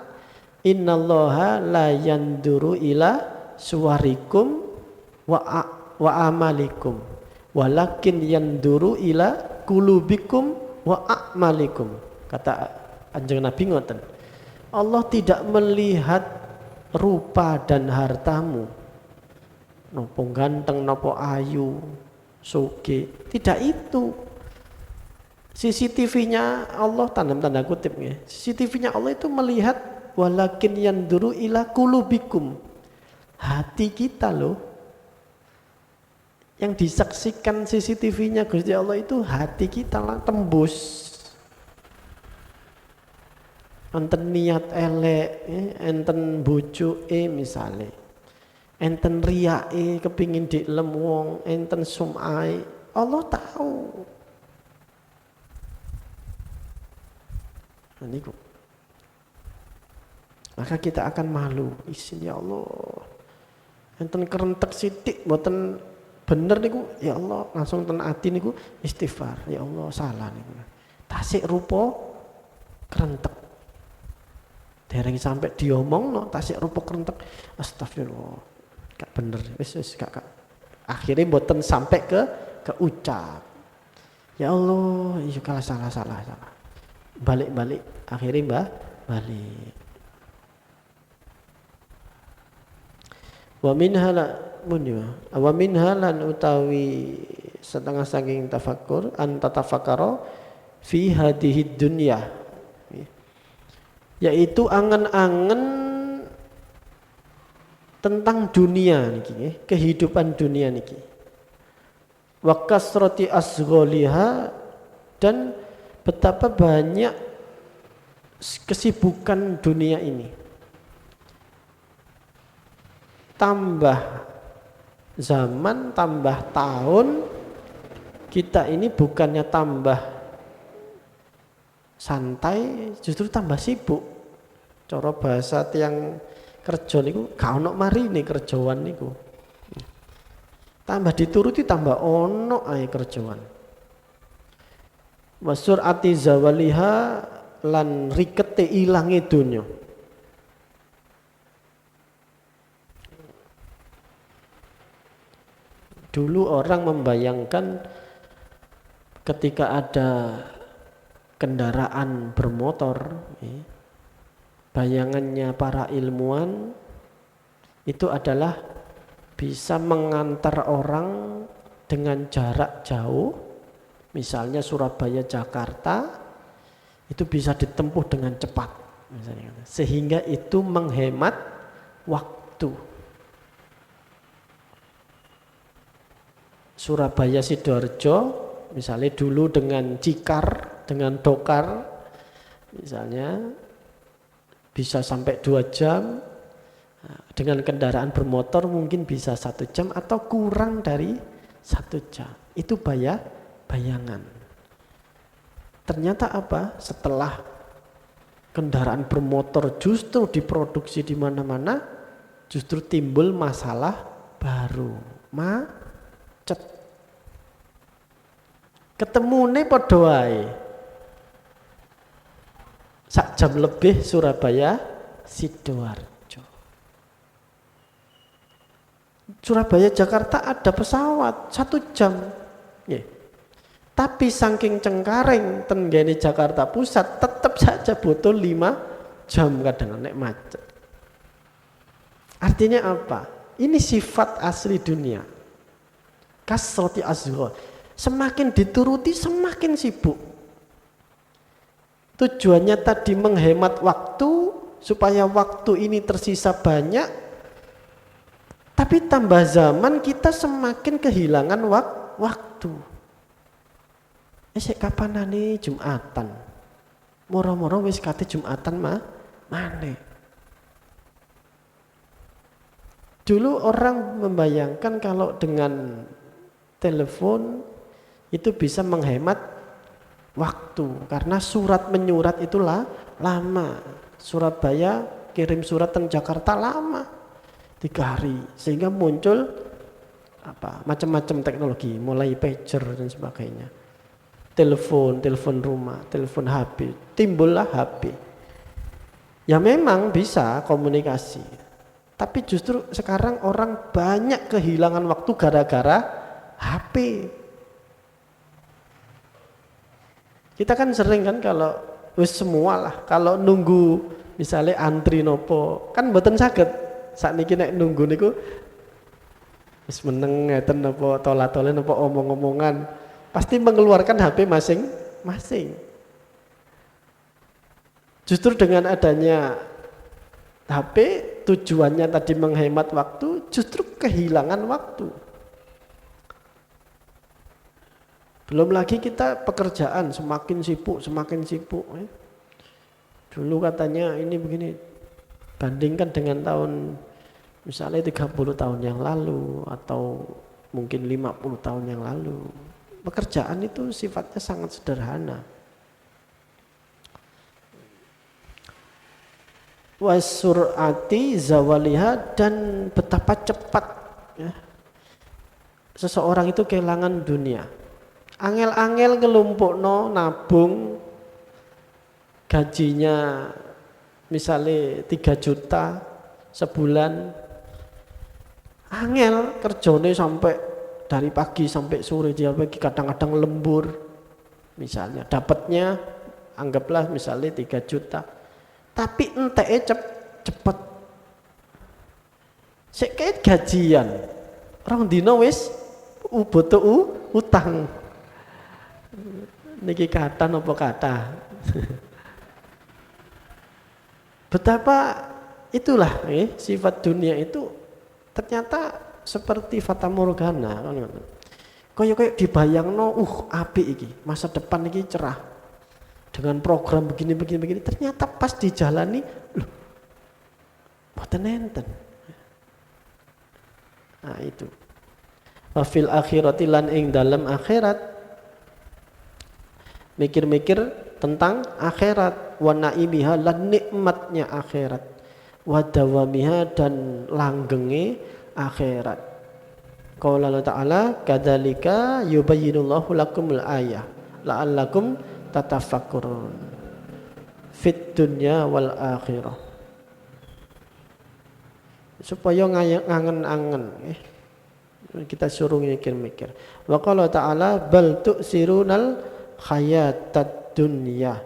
Speaker 1: innallaha la yanduru ila suwarikum wa amalikum walakin yanduru ila kulubikum wa a'malikum. Kata Kanjeng Nabi ngoten. Allah tidak melihat rupa dan hartamu, nopo ganteng, nopo ayu, sugih, tidak itu. CCTV-nya Allah, tanda kutip ya. CCTV-nya Allah itu melihat walakin yanduru ila kulubikum. Hati kita loh. Yang disaksikan CCTV-nya Gusti Allah itu hati kita lah, tembus. enten niat elek, enten bojoke misale, enten riyake kepingin dielem wong, enten sum'ai, Allah tahu. Nah, niku. Maka kita akan malu. Isin ya Allah. Enten kerentek sithik mboten bener niku, ya Allah, langsung ten ati niku istighfar. Ya Allah, salah niku. Tasik rupa kerentek. Dereng sampai diomongno tasik rupa kerentek. Astagfirullah. Gak bener. Wis gak. Akhirnya mboten sampai ke ucap. Ya Allah, iya kalah salah. Balik. Akhirnya balik. Wa minha lan utawi setengah saking tafakkur anta tafakkara fi hadhihi dunya, yaitu angen-angen tentang dunia niki, kehidupan dunia niki. Wa kasrati asghaliha, dan betapa banyak kesibukan dunia ini. Tambah zaman, tambah tahun, kita ini bukannya tambah santai, justru tambah sibuk. Cara bahasa tiang kerja niku gak ono marine kerjaan niku. Tambah dituruti tambah ono ae kerjaan. Wasur ati zawaliha lan rikete ilange donya. Dulu orang membayangkan ketika ada kendaraan bermotor, bayangannya para ilmuwan itu adalah bisa mengantar orang dengan jarak jauh, misalnya Surabaya Jakarta, itu bisa ditempuh dengan cepat, misalnya, sehingga itu menghemat waktu. Surabaya Sidoarjo misalnya dulu dengan Cikar, dengan Dokar misalnya bisa sampai 2 jam, dengan kendaraan bermotor mungkin bisa 1 jam atau kurang dari 1 jam. Itu bayangan. Ternyata apa? Setelah kendaraan bermotor justru diproduksi di mana-mana, justru timbul masalah baru, macet. Ketemune padha wae. Sak jam lebih Surabaya Sidoarjo. Surabaya Jakarta ada pesawat 1 jam. Tapi saking cengkareng tenggene Jakarta Pusat tetap saja butuh 5 jam kadang nek macet. Artinya apa? Ini sifat asli dunia. Kasrati azghar. Semakin dituruti semakin sibuk. Tujuannya tadi menghemat waktu supaya waktu ini tersisa banyak. Tapi tambah zaman kita semakin kehilangan waktu. Esek kapanane Jumatan. Moro-moro wis kate Jumatan maneh. Dulu orang membayangkan kalau dengan telepon itu bisa menghemat waktu karena surat menyurat itulah lama. Surabaya kirim surat ke Jakarta lama 3 hari, sehingga muncul macam-macam teknologi, mulai pager dan sebagainya, telepon rumah, telepon HP, timbullah HP. Ya memang bisa komunikasi, tapi justru sekarang orang banyak kehilangan waktu gara-gara HP. Kita kan sering kan kalau wis semua lah, kalau nunggu misalnya antri nopo kan mboten saged. Sakniki nek nunggu niku wis meneng ngeten napa tola-tole napa omong-omongan, pasti mengeluarkan HP masing-masing. Justru dengan adanya HP tujuannya tadi menghemat waktu, justru kehilangan waktu. Belum lagi kita pekerjaan semakin sibuk. Dulu katanya ini begini, bandingkan dengan tahun misalnya 30 tahun yang lalu atau mungkin 50 tahun yang lalu. Pekerjaan itu sifatnya sangat sederhana. Wasur'ati zawaliha, dan betapa cepat ya, seseorang itu kehilangan dunia. Angel-angel ngelumpukno nabung gajinya misalnya 3 juta sebulan, angel kerjone sampai dari pagi sampai sore, dia pergi kadang-kadang lembur misalnya, dapatnya anggaplah misalnya 3 juta, tapi enteke cepet seket gajian rong dino wis butuh utang. Niki kata nopo kata. Betapa itulah sifat dunia itu ternyata seperti fata morgana. Kayak dibayangno, apik iki, masa depan iki cerah. Dengan program begini. Ternyata pas dijalani, loh, mboten enten. Nah itu. Wa fil akhirati lan ing dalam akhirat, mikir-mikir tentang akhirat, wa naimiha lan nikmatnya akhirat, wa dawamiha dan langgenge akhirat. Qala Allah Ta'ala, kadzalika yubayyinullahu lakumul ayah la'allakum tatafakkurun fit dunya wal akhirah. Supaya ngangen-angen kita suruh mikir-mikir. Wa qala ta'ala bal tu'sirunal hayatad dunya,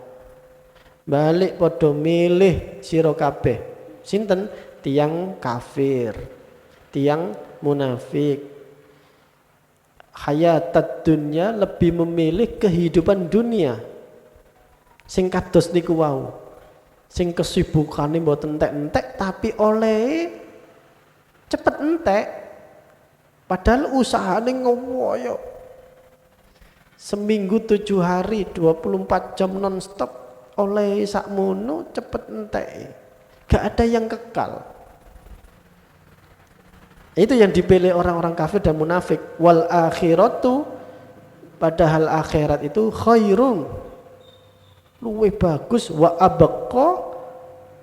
Speaker 1: balik podo milih sira kabeh. Sinten? Tiang kafir, tiang munafik. Hayatad dunya, lebih memilih kehidupan dunia sing kados niku wau, sing kesibukane mboten entek-entek tapi oleh cepet entek, padahal usahane ngowoyo seminggu 7 hari 24 jam non-stop, oleh sakmono cepet entek, gak ada yang kekal. Itu yang dipilih orang-orang kafir dan munafik. Wal akhiratu, padahal akhirat itu khairun, luwih bagus, wa abqa,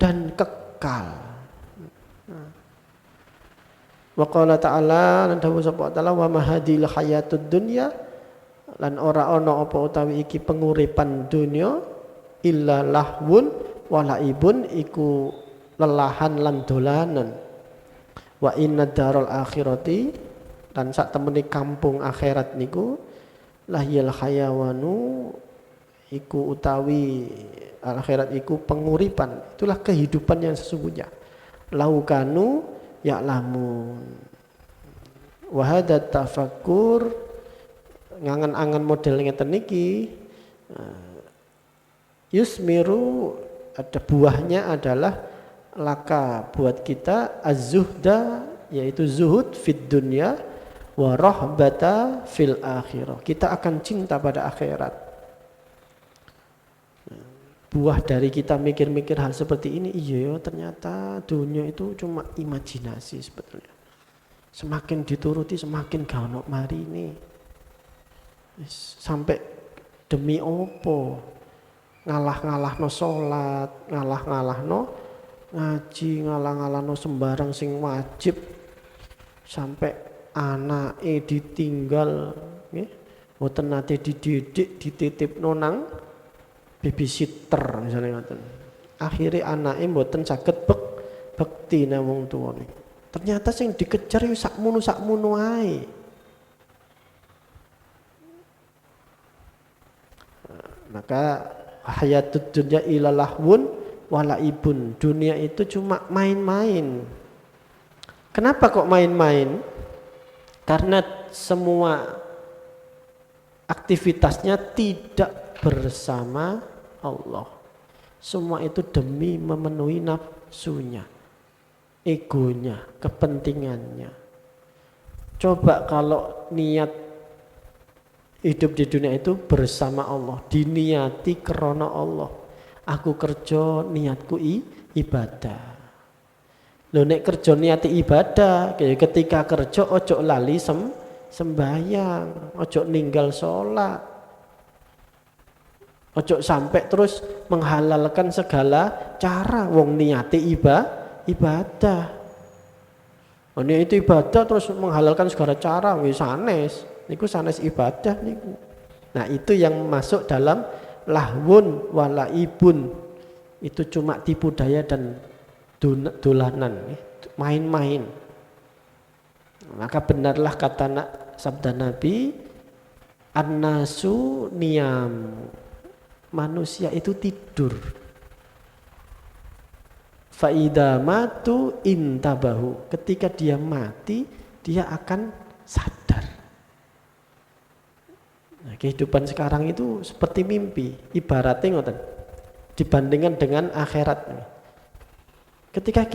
Speaker 1: dan kekal. Wa qala ta'ala, lan dawuh sapa ta'ala, wa mahadil hayatud dunya, lan ora ana apa utawi iki penguripan dunya, illa lahwun walaibun, iku lelahan lan dolanan. Wa inna darul akhirati, dan sak temene kampung akhirat niku, lahyal hayawanu, iku utawi akhirat iku penguripan, itulah kehidupan yang sesungguhnya. Laukanu ya'lamun. Wa hadza tafakkur, ngangen-angen model ngeten niki, yusmiru, ada buahnya adalah laka buat kita az-zuhda, yaitu zuhud fid dunya, wa rahbata fil akhirah, kita akan cinta pada akhirat. Buah dari kita mikir-mikir hal seperti ini, iya ternyata dunia itu cuma imajinasi sebetulnya. Semakin dituruti semakin gak ono marine. Sampai demi opo ngalah-ngalahno salat, ngalah-ngalahno ngaji, ngalah-ngalahno sembarang sing wajib, sampai anake ditinggal nggih, mboten nate dididik, dititipno nang babysitter misalnya ngoten. Akhire anake mboten saged bekti nang wong tuwane. Ternyata sing dikejar yo sakmono ae. Maka hayatud dunya ila lahwun walaibun, dunia itu cuma main-main. Kenapa kok main-main? Karena semua aktivitasnya tidak bersama Allah. Semua itu demi memenuhi nafsunya, egonya, kepentingannya. Coba kalau niat hidup di dunia itu bersama Allah, diniati karena Allah, Aku kerja niatku ibadah. Lho nek kerja niati ibadah, ketika kerja ojo lali sembahyang, ojo ninggal sholat. Ojo sampai terus menghalalkan segala cara wong niati ibadah. Ini itu ibadah terus menghalalkan segala cara, wis sanes. Niku sanes ibadah niku. Nah, itu yang masuk dalam lahwun walaibun. Itu cuma tipu daya dan dolanan, main-main. Maka benarlah kata sabda Nabi, an-nasu niyam. Manusia itu tidur. Fa'idha matu intabahu. Ketika dia mati, dia akan sadar. Nah, kehidupan sekarang itu seperti mimpi. Ibaratnya ngoten, dibandingkan dengan akhirat. Ketika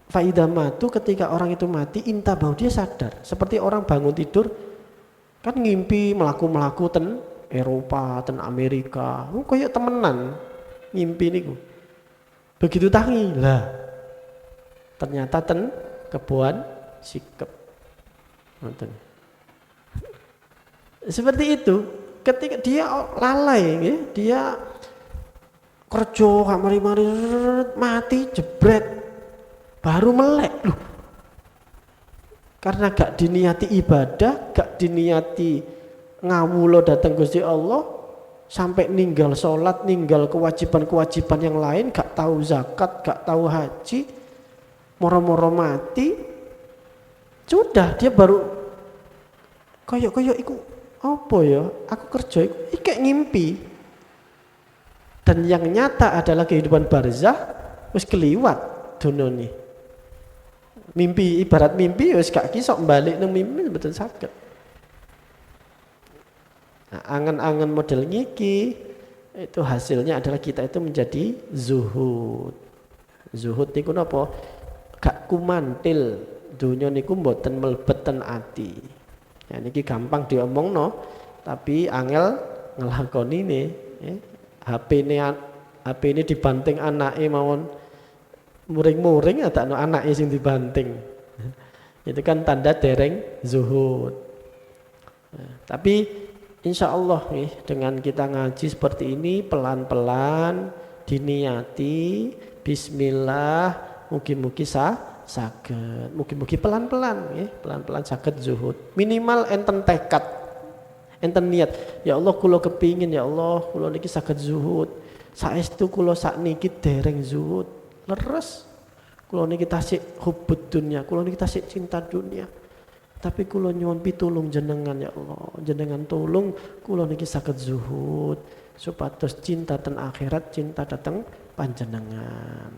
Speaker 1: fa'idha matu, ketika orang itu mati, intabahu, dia sadar. Seperti orang bangun tidur, kan ngimpi melaku-melaku ten Eropa, ten Amerika. Kayak temenan ngimpi niku. Begitu tangi lah, ternyata ten kebon sikep. Seperti itu. Ketika dia lalai, ya, dia kerja kamari-mari mati jebret, baru melek loh. Karena gak diniati ibadah, gak diniati ngawulo datang Gusti Allah, sampai ninggal sholat, ninggal kewajiban-kewajiban yang lain, gak tahu zakat, gak tahu haji, moro-moro mati, sudah dia baru koyok iku apa ya, aku kerja iku kayak ngimpi. Dan yang nyata adalah kehidupan barzah wis keliwat dunone. Mimpi, ibarat mimpi wis gak kisok balik nang mimpi betul saged. Nah, angan-angan model ngiki itu hasilnya adalah kita itu menjadi zuhud. Zuhud niku napa? Gak kumantil dunya niku mboten mlebeten ati. Ya niki gampang diomongno, tapi angel ngelakonine, ya. HP ini dibanting anake mawon muring-muring adakno anake sing dibanting. Itu kan tanda dereng zuhud. Nah, tapi insya Allah nih, dengan kita ngaji seperti ini pelan-pelan diniati, bismillah, mugi-mugi saged, mugi-mugi pelan-pelan ya, pelan-pelan saged zuhud. Minimal enten tekad, enten niat. Ya Allah kula kepingin, ya Allah kula niki saged zuhud. Saestu kula sakniki dereng zuhud, leres. Kula niki tasik hubud dunia, kula niki tasik cinta dunia. Tapi kula nyuwun pitulung jenengan ya Allah. Jenengan tolong kula niki saged zuhud supados cinta ten akhirat, cinta dateng panjenengan.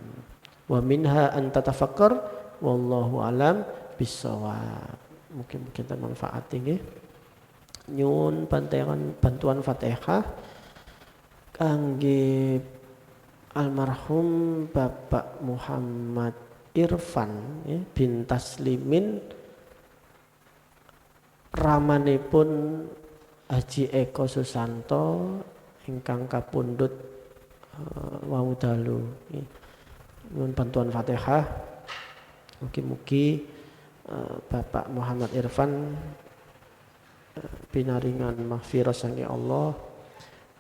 Speaker 1: Wa minha an tatafakkar wallahu alam bisawab. Mungkin kita manfaati nggih. Nyuwun bantuan Fatihah kangge almarhum Bapak Muhammad Irfan ya, bin Taslimin, ramanipun Haji Eko Susanto ingkang kapundhut wau dalu. Nyuwun bantuan Fatihah. Mugi-mugi Bapak Muhammad Irfan pinaringan maghfirah saking Allah,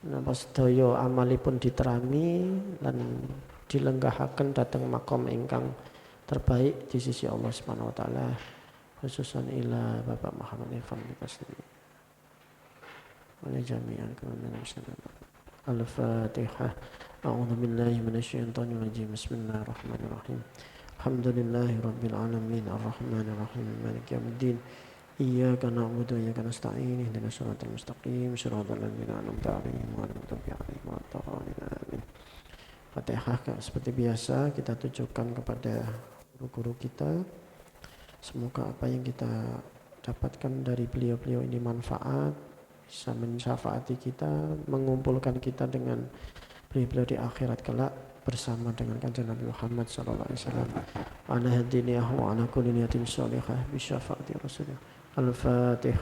Speaker 1: napa sedaya amalipun diterami lan dilenggahaken dhateng makom ingkang terbaik di sisi Allah Subhanahu wa taala. Khususan ila Bapak Muhammad Irfan Taslim wa jami'an Al-Fatihah. A'udzu billahi minasyaitonir rajim. Bismillahirrahmanirrahim. Alhamdulillahi rabbil alamin arrahmanir rahim maliki yaumiddin. Iyyaka na'budu wa iyyaka nasta'in ihdinas siratal mustaqim siratal ladzina an'amta 'alaihim ghairil maghdubi 'alaihim waladdallin. Amin. Fatihah seperti biasa kita tujukan kepada guru-guru kita. Semoga apa yang kita dapatkan dari beliau-beliau ini manfaat, bisa mensyafaati kita, mengumpulkan kita dengan beliau-beliau di akhirat kelak bersama dengan kanjeng Nabi Muhammad sallallahu alaihi wasallam. Ana hadiniyahu wa ala kulli niyatin shalihah bi syafaati Rasulillah. Al-Fatihah.